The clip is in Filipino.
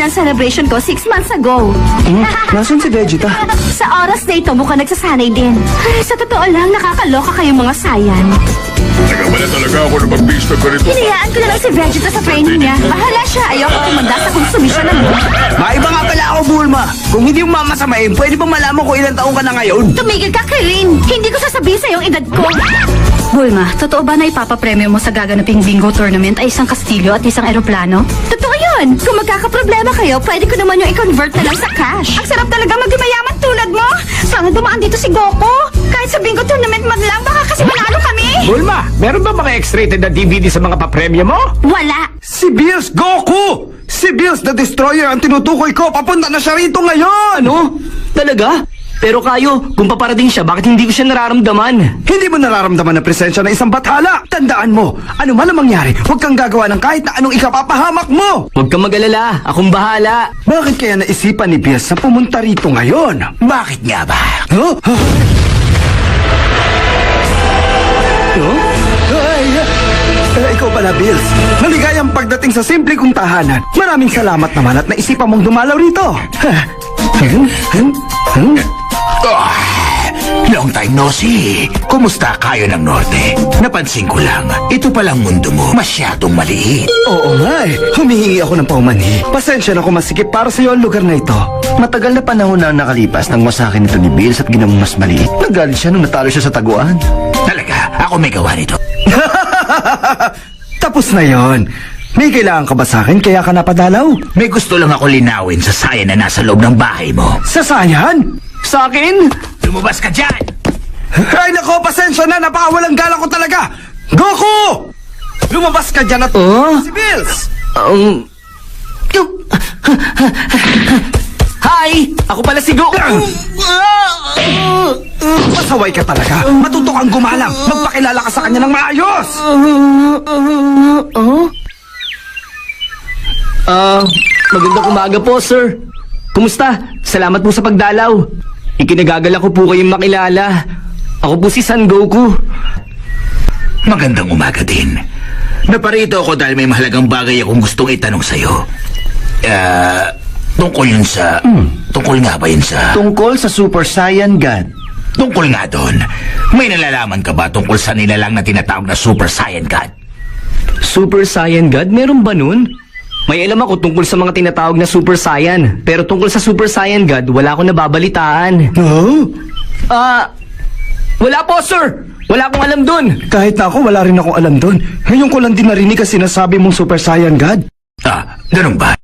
birthday celebration ko 6 months ago. Nasaan si Vegeta? Sa oras na ito, mukhang nagsasanay din. Ay, sa totoo lang, nakakaloka kayong mga sayan. Nagkamala talaga ako na mag-base ng ganito. Hinayaan ko na lang si Vegeta sa training niya. Bahala siya, ayoko tumanda sa konsumisyon ng mo. Maiba nga pala ako, Bulma. Kung hindi mo mamasamain, pwede ba malaman ko ilang taong ka na ngayon? Tumigil ka, Karin! Hindi ko sasabihin sa iyong edad ko. Bulma, totoo ba na ipapapremyo mo sa gaganaping bingo tournament ay isang kastilyo at isang eroplano? Totoo yun! Kung magkakaproblema kayo, pwede ko naman yung i-convert na lang sa cash. Ang sarap talaga maging mayaman tulad mo! Sana dumaan dito si Goku! Kahit sa bingo tournament man lang, baka kasi manalo kami! Bulma, meron ba mga X-rated na DVD sa mga papremyo mo? Wala! Si Bills Goku! Si Bills the Destroyer ang tinutukoy ko. Papunta na siya rito ngayon! Ano? Talaga? Pero kayo, kung paparating siya, bakit hindi ko siya nararamdaman? Hindi mo nararamdaman ang presensya ng isang bathala. Tandaan mo, ano man ang mangyari, huwag kang gagawa ng kahit na anong ikapapahamak mo. Huwag kang mag-alala, akong bahala. Bakit kaya naisipan ni Bills na pumunta rito ngayon? Bakit nga ba? Huh? Ikaw pala, Bills. Maligayang pagdating sa simple kong tahanan. Maraming salamat naman at naisipan mong dumalaw rito. Long time no see. Kumusta kayo ng Norte? Napansin ko lang, ito palang mundo mo masyadong maliit. Oo nga eh. Humihingi ako ng paumanhi. Pasensya na kung masikip para sa iyo ang lugar na ito. Matagal na panahon na nakalipas nang masakin ito ni Bills at ginawang mas maliit. Nagalit siya nung natalo siya sa taguan. Talaga, ako may gawa nito. Tapos na yon. May kailangan ka ba sa akin kaya ka napadalaw? May gusto lang ako linawin sa sayan na nasa loob ng bahay mo. Sa sayan? Sa akin? Lumabas ka dyan! Ay nako, pasensya na. Napakawalang galang ko talaga. Goku! Lumabas ka dyan at si Bills! Hi! Ako pala si Goku! Pasaway ka talaga. Matuto kang gumalang. Magpakilala ka sa kanya ng maayos. Magandang umaga po, sir. Kumusta? Salamat po sa pagdalaw. Ikinagagala ko po kayong makilala. Ako po si Son Goku. Magandang umaga din. Naparito ako dahil may mahalagang bagay akong gustong itanong sa'yo. Tungkol yun sa... Tungkol nga ba yun sa... Tungkol sa Super Saiyan God. Tungkol nga doon. May nalalaman ka ba tungkol sa nilalang na tinatawag na Super Saiyan God? Super Saiyan God? Meron ba nun? May alam ako tungkol sa mga tinatawag na Super Saiyan. Pero tungkol sa Super Saiyan God, wala akong nababalitaan. Oh? Wala po, sir! Wala akong alam dun! Kahit na ako, wala rin akong alam doon. Ngayon ko lang din narinig kasi sinasabi mong Super Saiyan God. Ganun ba?